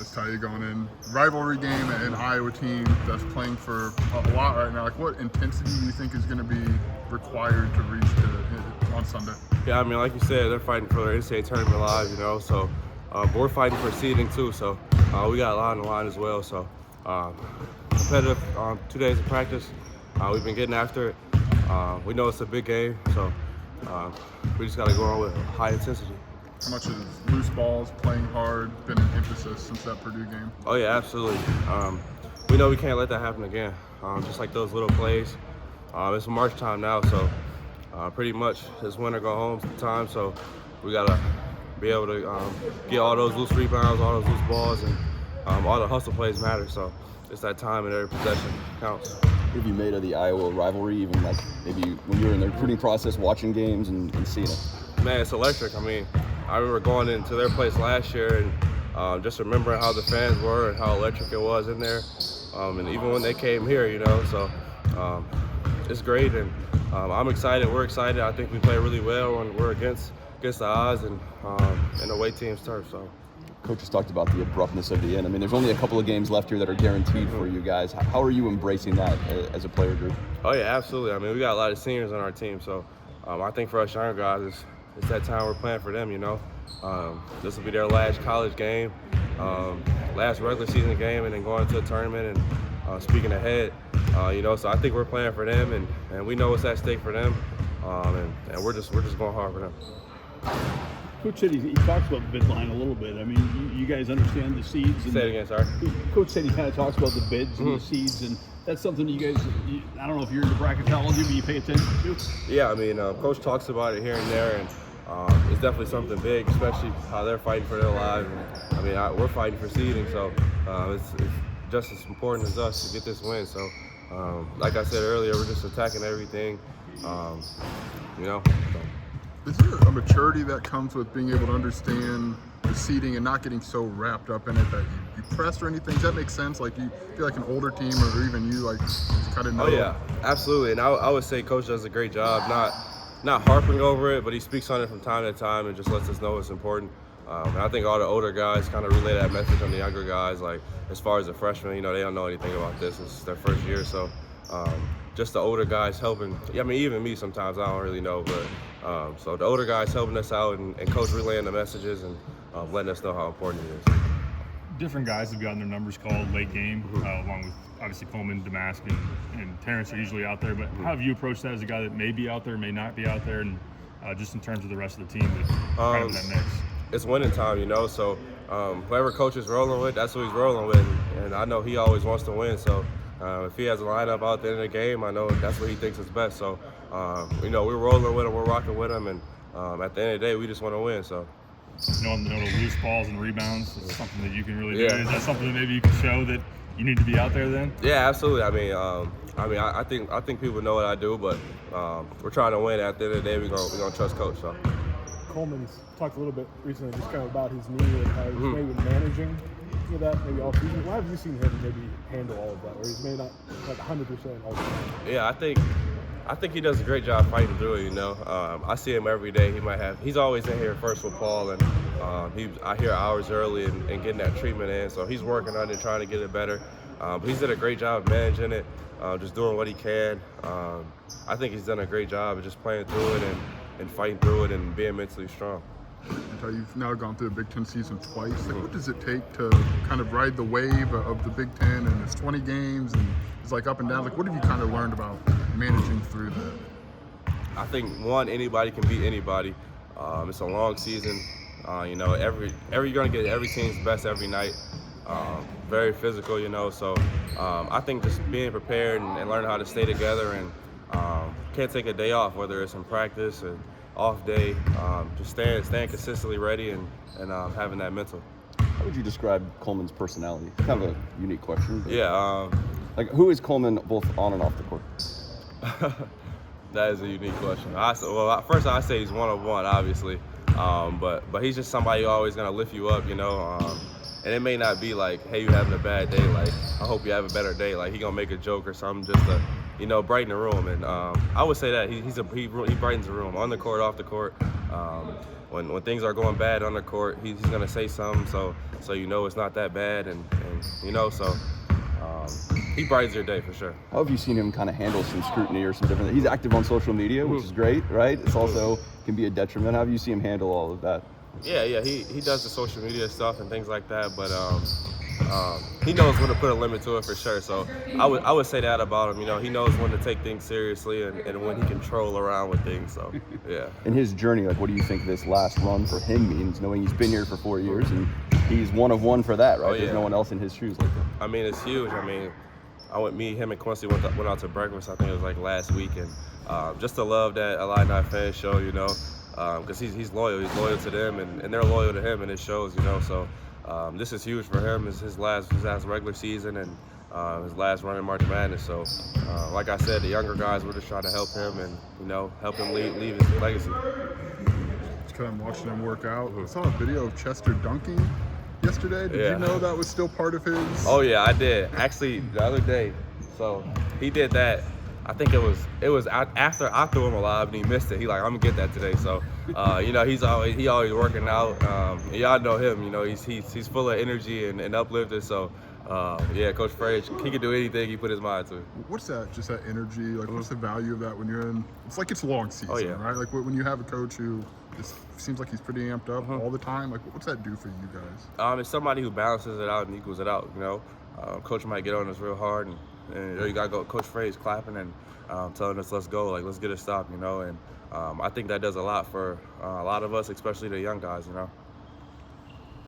practice, Ty, going in? Rivalry game, an Iowa team that's playing for a lot right now. Like, what intensity do you think is going to be required to reach on Sunday? Yeah, I mean, like you said, they're fighting for their NCAA tournament live, you know, so but we're fighting for seeding too, so we got a lot on the line as well. So competitive 2 days of practice. We've been getting after it. We know it's a big game, so we just got to go on with high intensity. How much has loose balls, playing hard, been an emphasis since that Purdue game? Oh, yeah, absolutely. We know we can't let that happen again, just like those little plays. It's March time now, so pretty much it's win or go home time, so we got to be able to get all those loose rebounds, all those loose balls, and all the hustle plays matter, so it's that time and every possession counts. What have you made of the Iowa rivalry, even like maybe when you were in the recruiting process, watching games and seeing it? Man, it's electric. I mean, I remember going into their place last year and just remembering how the fans were and how electric it was in there. And even when they came here, you know, so it's great. And I'm excited. We're excited. I think we play really well when we're against the odds and away team's turf. So. Coach has talked about the abruptness of the end. I mean, there's only a couple of games left here that are guaranteed for you guys. How are you embracing that as a player group? Oh, yeah, absolutely. I mean, we got a lot of seniors on our team, so I think for us younger guys, it's that time we're playing for them, you know. This will be their last college game, last regular season game, and then going to a tournament and speaking ahead, you know. So I think we're playing for them, and we know what's at stake for them, and we're just going hard for them. Coach said he talks about the bid line a little bit. I mean, you guys understand the seeds. And Say it again, sorry. Coach said he kind of talks about the bids and the seeds, and that's something you guys, I don't know if you're into bracketology, but you pay attention to. Yeah, I mean, Coach talks about it here and there, and it's definitely something big, especially how they're fighting for their lives. And, I mean, we're fighting for seeding, so it's just as important as us to get this win. So, like I said earlier, we're just attacking everything, you know. So. Is there a maturity that comes with being able to understand the seeding and not getting so wrapped up in it that you press or anything? Does that make sense? Like, you feel like an older team or even you, like, kind of know? Oh, yeah, absolutely. And I would say Coach does a great job, not harping over it, but he speaks on it from time to time and just lets us know it's important. And I think all the older guys kind of relay that message on the younger guys. Like, as far as the freshmen, you know, they don't know anything about this. It's their first year, so just the older guys helping. I mean, even me sometimes, I don't really know, but so the older guys helping us out and Coach relaying the messages and letting us know how important it is. Different guys have gotten their numbers called late game, along with obviously Coleman, Damask, and Terrence are usually out there. But how have you approached that as a guy that may be out there, may not be out there, and just in terms of the rest of the team that's kind of in that mix? It's winning time, you know, so whoever Coach is rolling with, that's who he's rolling with. And I know he always wants to win, so if he has a lineup out there in the game, I know that's what he thinks is best. So, you know, we're rolling with him, we're rocking with him, and at the end of the day, we just want to win. So, you know, the loose balls and rebounds is something that you can really do. Yeah. Is that something that maybe you can show that you need to be out there then? Yeah, absolutely. I think people know what I do, but we're trying to win. At the end of the day, we're gonna trust Coach. So. Coleman's talked a little bit recently just kind of about his knee and how he's maybe managing with that maybe all season. Why have you seen him maybe handle all of that, where he's maybe not like 100% all the time? Yeah, I think he does a great job fighting through it, you know. I see him every day. He's always in here first with Paul, and I hear hours early and getting that treatment in. So he's working on it, trying to get it better. But he's done a great job of managing it, just doing what he can. I think he's done a great job of just playing through it and fighting through it and being mentally strong. And you've now gone through the Big Ten season twice. Like, what does it take to kind of ride the wave of the Big Ten, and it's 20 games and it's like up and down? Like, what have you kind of learned about managing through that? I think anybody can beat anybody. It's a long season. You know, you're gonna get every team's best every night. Very physical, you know. So I think just being prepared and learning how to stay together and can't take a day off, whether it's in practice or off day. Just staying consistently ready and having that mental. How would you describe Coleman's personality? Kind of a unique question. Yeah. Like, who is Coleman both on and off the court? That is a unique question. First I say he's one of one, obviously, but he's just somebody who's always gonna lift you up, you know. And it may not be like, hey, you having a bad day, like, I hope you have a better day. Like, he gonna make a joke or something just to, you know, brighten the room. And I would say that he brightens the room on the court, off the court. when things are going bad on the court, he's gonna say something, so you know it's not that bad, and you know, so he brightens your day for sure. How have you seen him kind of handle some scrutiny or some different? He's active on social media, which is great, right? It's also can be a detriment. How have you seen him handle all of that? Yeah, he does the social media stuff and things like that, but he knows when to put a limit to it for sure. So I would say that about him. You know, he knows when to take things seriously and when he can troll around with things. So yeah. In his journey, like, what do you think this last run for him means? Knowing he's been here for 4 years and he's one of one for that, right? Oh, yeah. There's no one else in his shoes like that. I mean, it's huge. I mean, him and Quincy went out to breakfast. I think it was like last week, and just the love that Illini fans show, you know, because he's loyal. He's loyal to them, and they're loyal to him, and it shows, you know. So this is huge for him. It's his last regular season and his last run in March Madness. So like I said, the younger guys, we're just trying to help him and, you know, help him leave his legacy. Just kind of watching him work out. I saw a video of Chester dunking yesterday. Did you know that was still part of his? Oh yeah, I did. Actually, the other day. So he did that. I think it was after I threw him a lob and he missed it. He like, I'm gonna get that today. So you know, he always working out. Y'all know him. You know, he's full of energy and uplifted. So yeah, Coach Frey, he can do anything he put his mind to. What's that? Just that energy? Like, what's the value of that when you're in? It's like it's long season, Oh, yeah. right? Like when you have a coach who just seems like he's pretty amped up all the time. Like, what's that do for you guys? It's somebody who balances it out and equals it out. You know, Coach might get on us real hard, and you gotta go. Coach Frey is clapping and telling us, let's go, like, let's get it stopped. You know, and I think that does a lot for a lot of us, especially the young guys. You know.